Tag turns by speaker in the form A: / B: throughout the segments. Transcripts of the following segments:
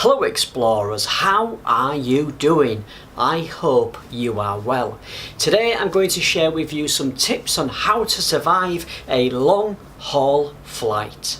A: Hello explorers, how are you doing? I hope you are well. Today I'm going to share with you some tips on how to survive a long haul flight.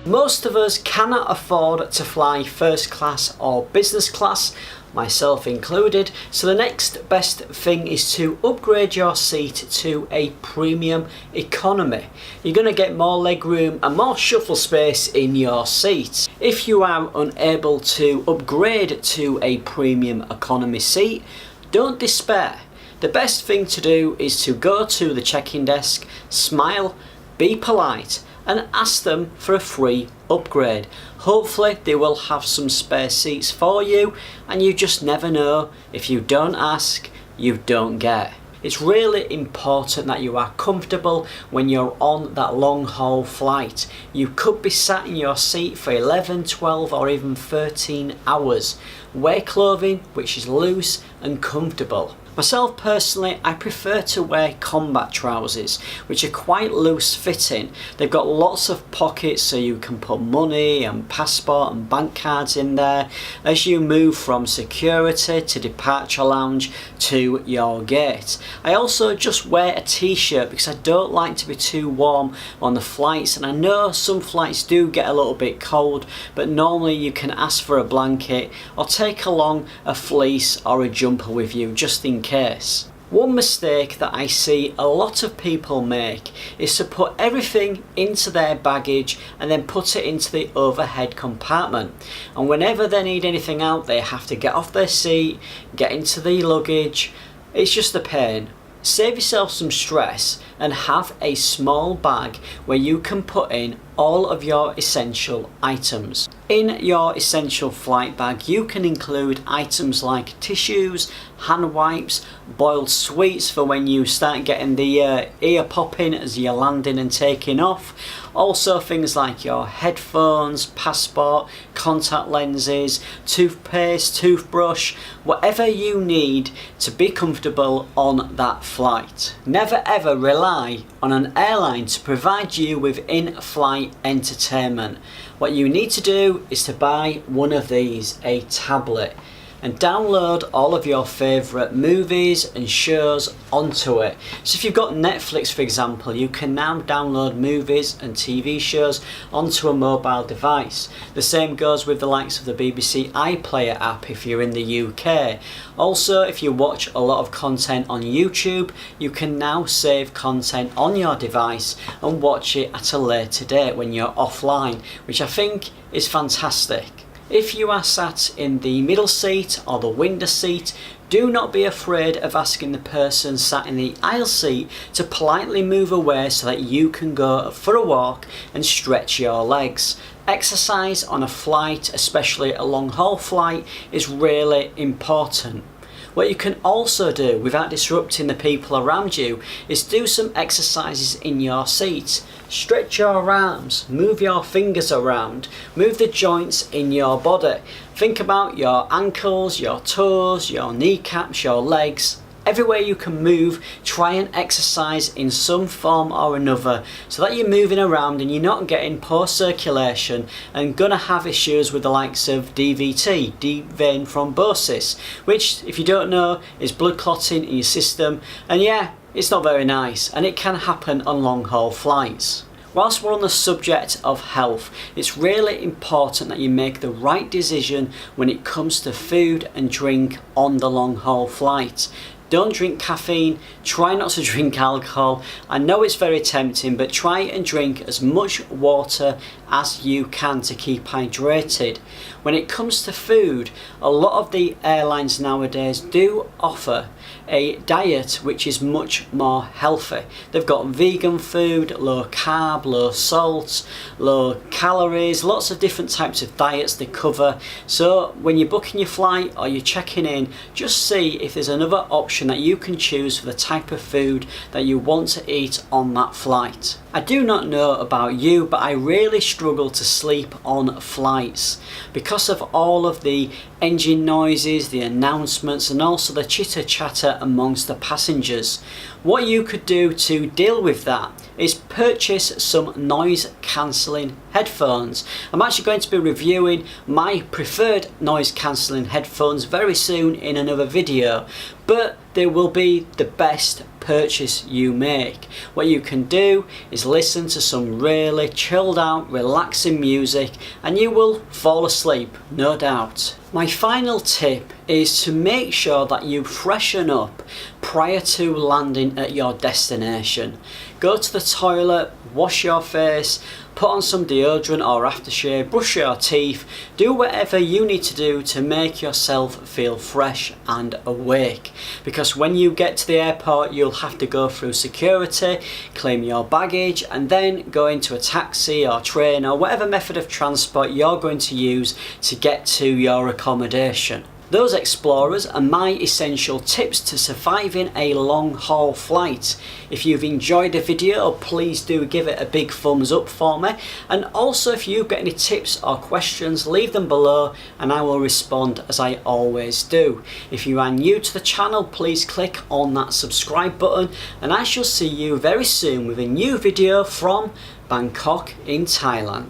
A: Most of us cannot afford to fly first class or business class, myself included, so the next best thing is to upgrade your seat to a premium economy. You're going to get more legroom and more shuffle space in your seat. If you are unable to upgrade to a premium economy seat, don't despair. The best thing to do is to go to the check-in desk, smile, be polite, and ask them for a free upgrade. Hopefully they will have some spare seats for you, and you just never know. If you don't ask, you don't get. It's really important that you are comfortable when you're on that long haul flight. You could be sat in your seat for 11, 12 or even 13 hours. Wear clothing which is loose and comfortable. Myself personally, I prefer to wear combat trousers, which are quite loose fitting. They've got lots of pockets so you can put money and passport and bank cards in there as you move from security to departure lounge to your gate. I also just wear a t-shirt because I don't like to be too warm on the flights, and I know some flights do get a little bit cold, but normally you can ask for a blanket or take along a fleece or a jumper with you just in case. One mistake that I see a lot of people make is to put everything into their baggage and then put it into the overhead compartment, and whenever they need anything out they have to get off their seat, get into the luggage. It's just a pain. Save yourself some stress and have a small bag where you can put in all of your essential items. In your essential flight bag you can include items like tissues, hand wipes, boiled sweets for when you start getting the ear popping as you're landing and taking off. Also things like your headphones, passport, contact lenses, toothpaste, toothbrush, whatever you need to be comfortable on that flight. Never ever rely on an airline to provide you with in-flight entertainment. What you need to do is to buy one of these, a tablet, and download all of your favourite movies and shows onto it. So if you've got Netflix, for example, you can now download movies and TV shows onto a mobile device. The same goes with the likes of the BBC iPlayer app if you're in the UK. Also, if you watch a lot of content on YouTube, you can now save content on your device and watch it at a later date when you're offline, which I think is fantastic. If you are sat in the middle seat or the window seat, do not be afraid of asking the person sat in the aisle seat to politely move away so that you can go for a walk and stretch your legs. Exercise on a flight, especially a long haul flight, is really important. What you can also do without disrupting the people around you is do some exercises in your seat. Stretch your arms, move your fingers around, move the joints in your body. Think about your ankles, your toes, your kneecaps, your legs. Everywhere you can move, try and exercise in some form or another so that you're moving around and you're not getting poor circulation and gonna have issues with the likes of DVT, deep vein thrombosis, which, if you don't know, is blood clotting in your system, and yeah, it's not very nice and it can happen on long haul flights. Whilst we're on the subject of health, it's really important that you make the right decision when it comes to food and drink on the long haul flight. Don't drink caffeine, try not to drink alcohol. I know it's very tempting, but try and drink as much water as you can to keep hydrated. When it comes to food, a lot of the airlines nowadays do offer a diet which is much more healthy. They've got vegan food, low carb, low salt, low calories, lots of different types of diets they cover. So when you're booking your flight or you're checking in, just see if there's another option option that you can choose for the type of food that you want to eat on that flight. I do not know about you, but I really struggle to sleep on flights because of all of the engine noises, the announcements, and also the chitter chatter amongst the passengers. What you could do to deal with that is purchase some noise cancelling headphones. I'm actually going to be reviewing my preferred noise cancelling headphones very soon in another video, but they will be the best purchase you make. What you can do is listen to some really chilled out, relaxing music, and you will fall asleep, no doubt. My final tip is to make sure that you freshen up prior to landing at your destination. Go to the toilet, wash your face, put on some deodorant or aftershave, brush your teeth, do whatever you need to do to make yourself feel fresh and awake. Because when you get to the airport, you'll have to go through security, claim your baggage, and then go into a taxi or train or whatever method of transport you're going to use to get to your accommodation. Those explorers are my essential tips to surviving a long haul flight. If you've enjoyed the video, please do give it a big thumbs up for me, and also if you've got any tips or questions, leave them below and I will respond as I always do. If you are new to the channel, please click on that subscribe button, and I shall see you very soon with a new video from Bangkok in Thailand.